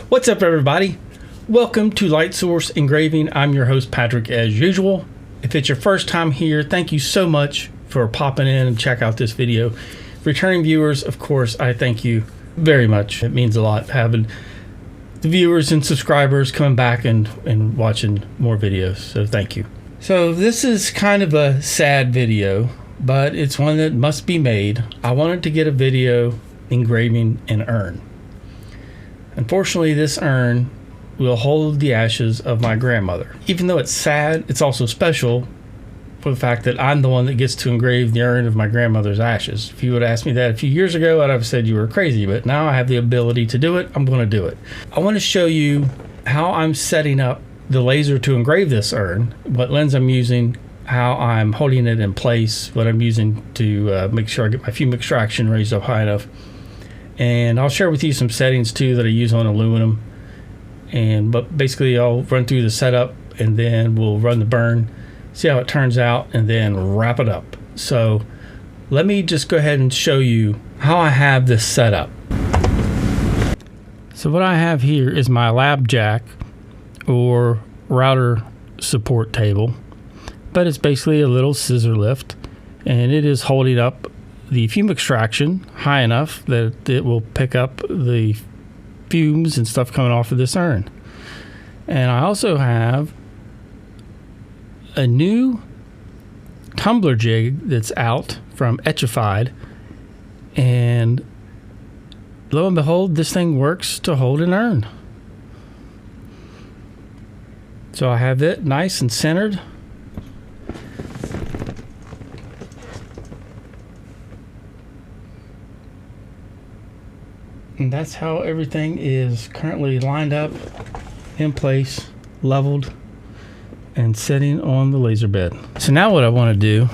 What's up, everybody? Welcome to Light Source Engraving. I'm your host, Patrick, as usual. If it's your first time here, thank you so much for popping in and check out this video. Returning viewers, of course, I thank you very much. It means a lot having the viewers and subscribers coming back and watching more videos, so thank you. So this is kind of a sad video, but it's one that must be made. I wanted to get a video engraving an urn. Unfortunately, this urn will hold the ashes of my grandmother. Even though it's sad, it's also special for the fact that I'm the one that gets to engrave the urn of my grandmother's ashes. If you would have asked me that a few years ago, I'd have said you were crazy, but now I have the ability to do it. I'm going to do it. I want to show you how I'm setting up the laser to engrave this urn, what lens I'm using, how I'm holding it in place, what I'm using to make sure I get my FUME extraction raised up high enough. And I'll share with you some settings too that I use on aluminum. But basically I'll run through the setup and then we'll run the burn, see how it turns out, and then wrap it up. So let me just go ahead and show you how I have this set up. So what I have here is my lab jack or router support table, but it's basically a little scissor lift, and it is holding up the FUME extraction high enough that it will pick up the fumes and stuff coming off of this urn. And I also have a new tumbler jig that's out from Etchified, and lo and behold, this thing works to hold an urn. So I have it nice and centered. And that's how everything is currently lined up, in place, leveled, and setting on the laser bed. So now what I want to do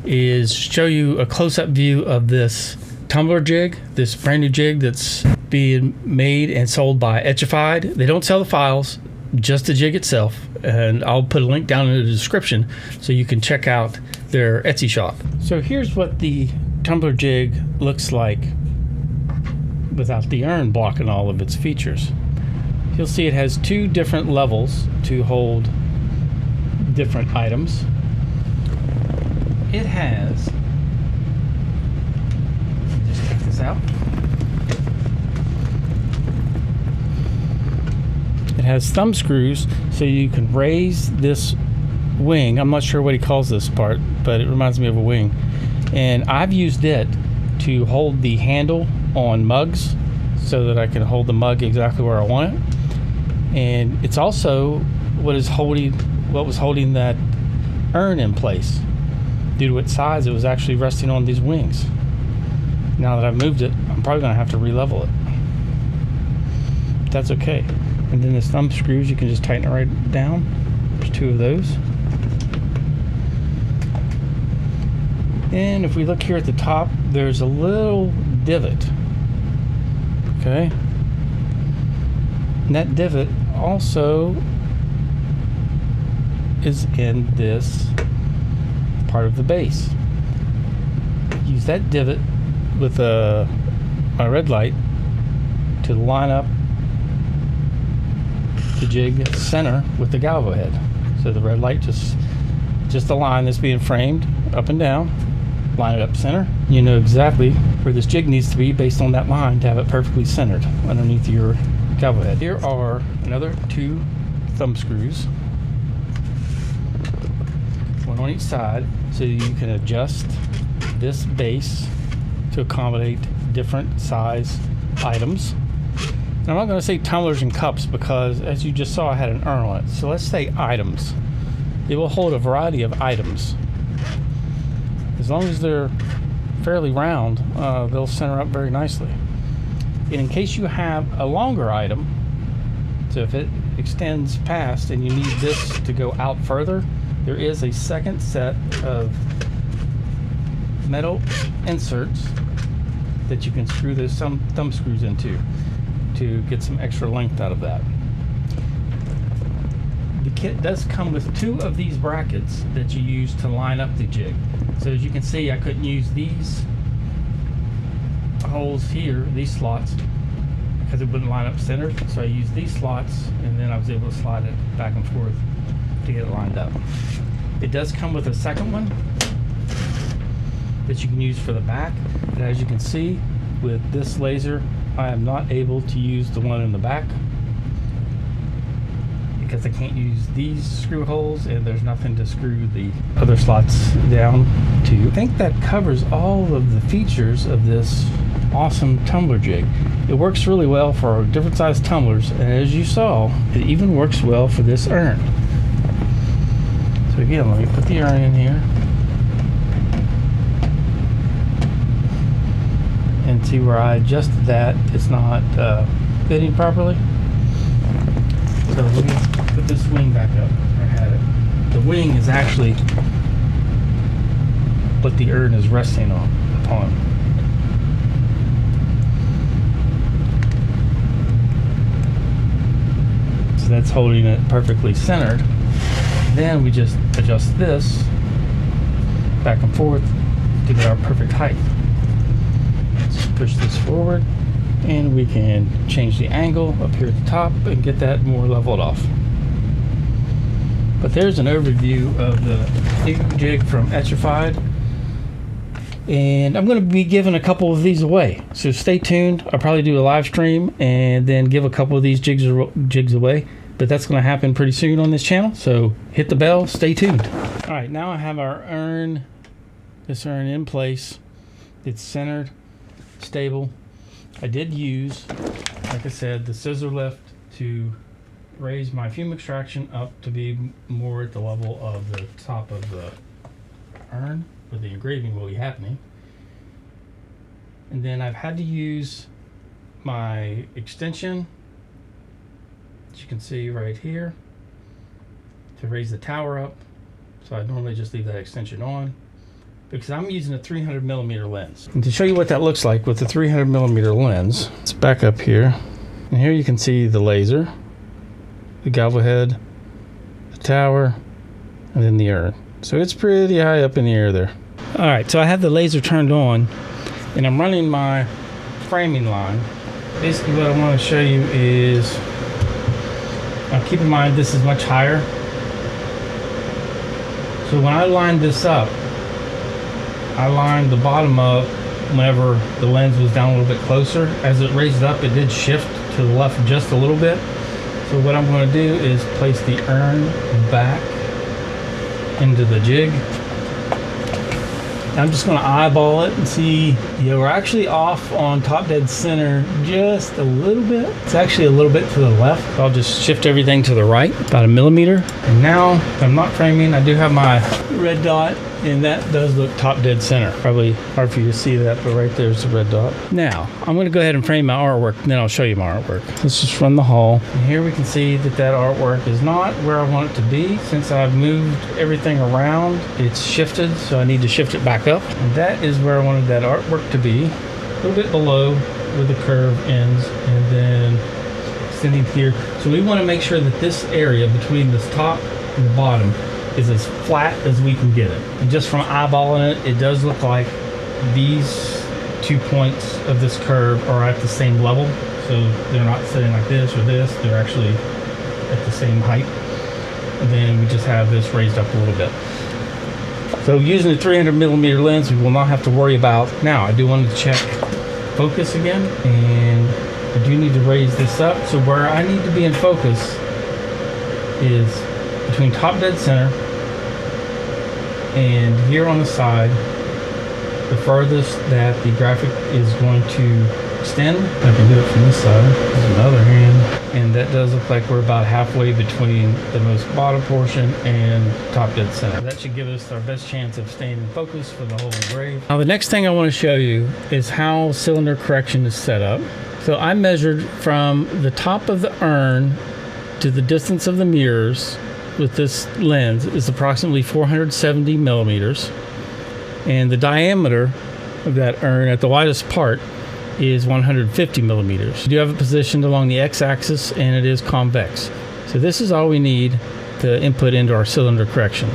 is show you a close-up view of this tumbler jig, this brand new jig that's being made and sold by Etchified. They don't sell the files, just the jig itself. And I'll put a link down in the description so you can check out their Etsy shop. So here's what the tumbler jig looks like without the urn blocking all of its features. You'll see it has two different levels to hold different items. It has, just take this out. It has thumb screws so you can raise this wing. I'm not sure what he calls this part, but it reminds me of a wing. And I've used it to hold the handle on mugs so that I can hold the mug exactly where I want it. And it's also what was holding that urn in place. Due to its size, it was actually resting on these wings. Now that I've moved it, I'm probably gonna have to re-level it. But that's okay. And then the thumb screws, you can just tighten it right down. There's two of those. And if we look here at the top, there's a little divot. Okay. And that divot also is in this part of the base. Use that divot with my red light to line up the jig center with the galvo head. So the red light just the line that's being framed up and down. Line it up center. You know exactly where this jig needs to be based on that line to have it perfectly centered underneath your galvo head. Here are another two thumb screws, one on each side, so you can adjust this base to accommodate different size items. And I'm not going to say tumblers and cups because, as you just saw, I had an urn on it. So let's say items. It will hold a variety of items. As long as they're fairly round, they'll center up very nicely. And in case you have a longer item, so if it extends past and you need this to go out further, there is a second set of metal inserts that you can screw those thumb screws into to get some extra length out of that. The kit does come with two of these brackets that you use to line up the jig. So as you can see, I couldn't use these holes here, these slots, because it wouldn't line up centered. So I used these slots, and then I was able to slide it back and forth to get it lined up. It does come with a second one that you can use for the back, but as you can see with this laser, I am not able to use the one in the back because I can't use these screw holes, and there's nothing to screw the other slots down to. I think that covers all of the features of this awesome tumbler jig. It works really well for different size tumblers, and as you saw, it even works well for this urn. So again, let me put the urn in here and see where I adjusted that. It's not fitting properly. So let me put this wing back up. I had it. The wing is actually what the urn is resting upon. So that's holding it perfectly centered. Then we just adjust this back and forth to get our perfect height. Let's push this forward, and we can change the angle up here at the top and get that more leveled off. But there's an overview of the FUME jig from Etrified, and I'm going to be giving a couple of these away, so stay tuned. I'll probably do a live stream and then give a couple of these jigs away, but that's going to happen pretty soon on this channel, so hit the bell, stay tuned. All right, now I have our urn, this urn in place. It's centered, stable. I did use, like I said, the scissor lift to raise my FUME extraction up to be more at the level of the top of the urn where the engraving will be happening. And then I've had to use my extension, as you can see right here, to raise the tower up. So I normally just leave that extension on, because I'm using a 300mm lens. And to show you what that looks like with the 300mm lens, let's back up here. And here you can see the laser, the gavel head, the tower, and then the urn. So it's pretty high up in the air there. All right, so I have the laser turned on, and I'm running my framing line. Basically what I want to show you is, keep in mind this is much higher. So when I lined this up, I lined the bottom up whenever the lens was down a little bit closer. As it raised up, it did shift to the left just a little bit. So what I'm going to do is place the urn back into the jig. I'm just going to eyeball it and see. Yeah, we're actually off on top dead center just a little bit. It's actually a little bit to the left. I'll just shift everything to the right, about 1 millimeter. And now, if I'm not framing, I do have my red dot, and that does look top dead center. Probably hard for you to see that, but right there's the red dot. Now, I'm going to go ahead and frame my artwork, and then I'll show you my artwork. Let's just run the hull. And here we can see that that artwork is not where I want it to be. Since I've moved everything around, it's shifted, so I need to shift it back up. And that is where I wanted that artwork to be, a little bit below where the curve ends, and then extending here. So we want to make sure that this area between this top and the bottom is as flat as we can get it. And just from eyeballing it, it does look like these 2 points of this curve are at the same level. So they're not sitting like this or this, they're actually at the same height. And then we just have this raised up a little bit. So using the 300mm lens, we will not have to worry about. Now, I do want to check focus again, and I do need to raise this up. So where I need to be in focus is between top dead center and here on the side, the furthest that the graphic is going to extend. I can do it from this side. There's another hand, and that does look like we're about halfway between the most bottom portion and top dead center. That should give us our best chance of staying in focus for the whole engrave. Now the next thing I want to show you is how cylinder correction is set up. So I measured from the top of the urn to the distance of the mirrors with this lens is approximately 470 millimeters, and the diameter of that urn at the widest part is 150 millimeters. You do have it positioned along the x-axis, and it is convex. So this is all we need to input into our cylinder correction.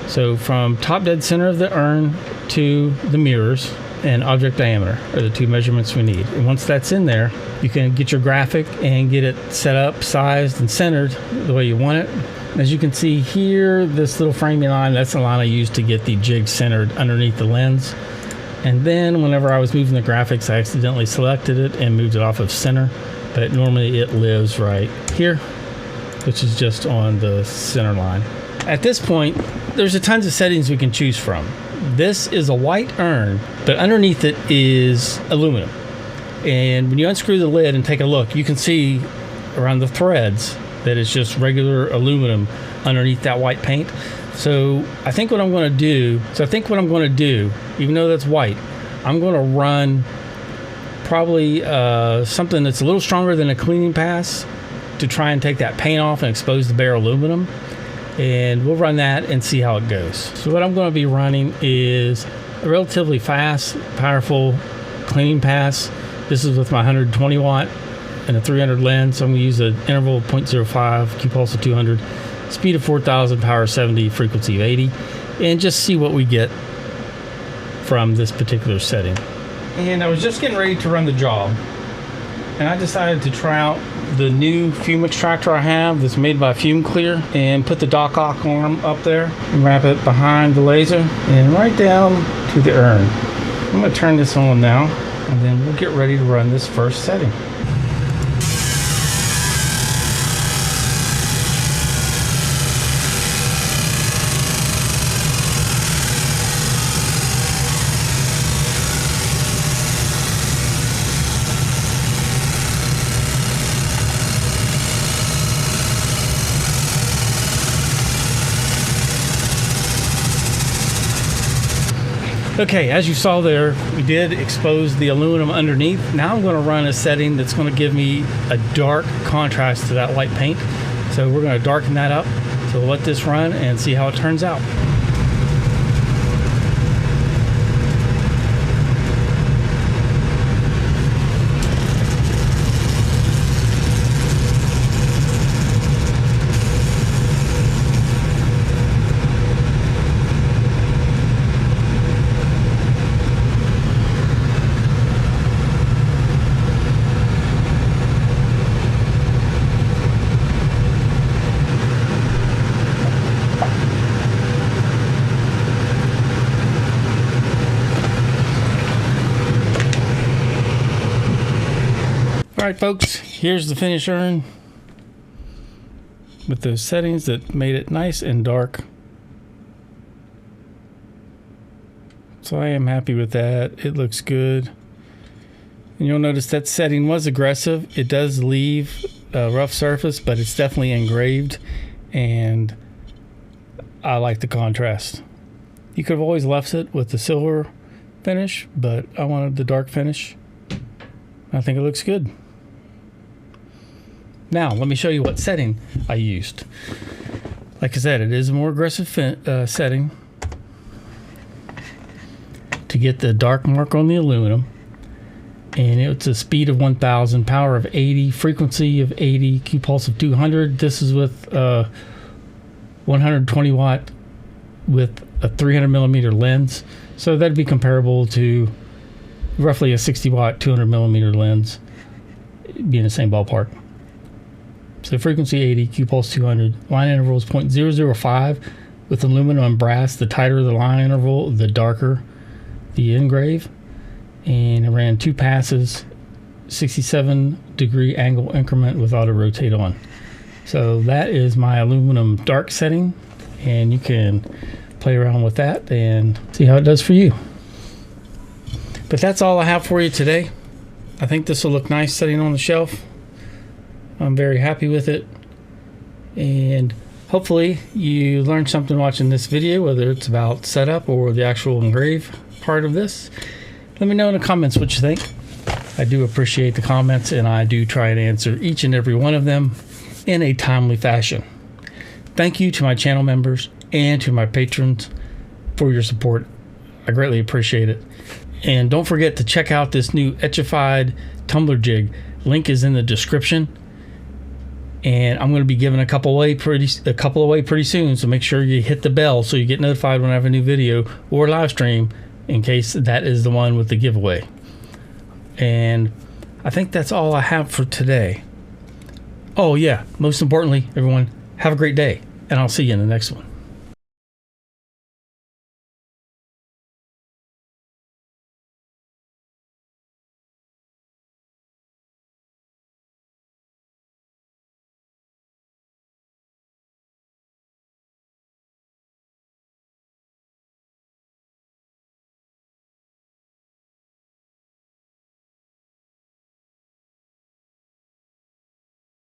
So from top dead center of the urn to the mirrors, and object diameter are the two measurements we need. And once that's in there, you can get your graphic and get it set up, sized, and centered the way you want it. As you can see here, this little framing line, that's the line I used to get the jig centered underneath the lens. And then whenever I was moving the graphics, I accidentally selected it and moved it off of center, but normally it lives right here, which is just on the center line. At this point, there's a tons of settings we can choose from. This is a white urn, but underneath it is aluminum. And when you unscrew the lid and take a look, you can see around the threads that it's just regular aluminum underneath that white paint. So I think what I'm going to do, even though that's white, I'm going to run probably something that's a little stronger than a cleaning pass to try and take that paint off and expose the bare aluminum. And we'll run that and see how it goes. So what I'm going to be running is a relatively fast, powerful cleaning pass. This is with my 120 watt and a 300 lens. So I'm going to use an interval of 0.05, Q pulse of 200, speed of 4,000, power 70, frequency of 80, and just see what we get from this particular setting. And I was just getting ready to run the job, and I decided to try out the new FUME extractor I have that's made by FUME Clear, and put the dock arm up there and wrap it behind the laser and right down to the urn. I'm going to turn this on now, and then we'll get ready to run this first setting. Okay, as you saw there, we did expose the aluminum underneath. Now I'm going to run a setting that's going to give me a dark contrast to that white paint. So we're going to darken that up. So we'll let this run and see how it turns out. All right, folks, here's the finished urn with those settings that made it nice and dark. So I am happy with that. It looks good. And you'll notice that setting was aggressive. It does leave a rough surface, but it's definitely engraved, and I like the contrast. You could have always left it with the silver finish, but I wanted the dark finish. I think it looks good. Now, let me show you what setting I used. Like I said, it is a more aggressive setting to get the dark mark on the aluminum. And it's a speed of 1,000, power of 80, frequency of 80, Q pulse of 200. This is with 120 watt with a 300 millimeter lens. So that'd be comparable to roughly a 60 watt, 200 millimeter lens. It'd be in the same ballpark. So frequency 80, Q pulse 200, line interval is 0.005 with aluminum and brass. The tighter the line interval, the darker the engrave. And I ran 2 passes, 67-degree angle increment with auto rotate on. So that is my aluminum dark setting, and you can play around with that and see how it does for you. But that's all I have for you today. I think this will look nice sitting on the shelf. I'm very happy with it, and hopefully you learned something watching this video, whether it's about setup or the actual engrave part of this. Let me know in the comments what you think. I do appreciate the comments, and I do try to answer each and every one of them in a timely fashion. Thank you to my channel members and to my patrons for your support. I greatly appreciate it. And don't forget to check out this new etchified tumbler jig. Link is in the description. And I'm going to be giving a couple away pretty soon, so make sure you hit the bell so you get notified when I have a new video or live stream in case that is the one with the giveaway. And I think that's all I have for today. Oh yeah, most importantly, everyone, have a great day, and I'll see you in the next one.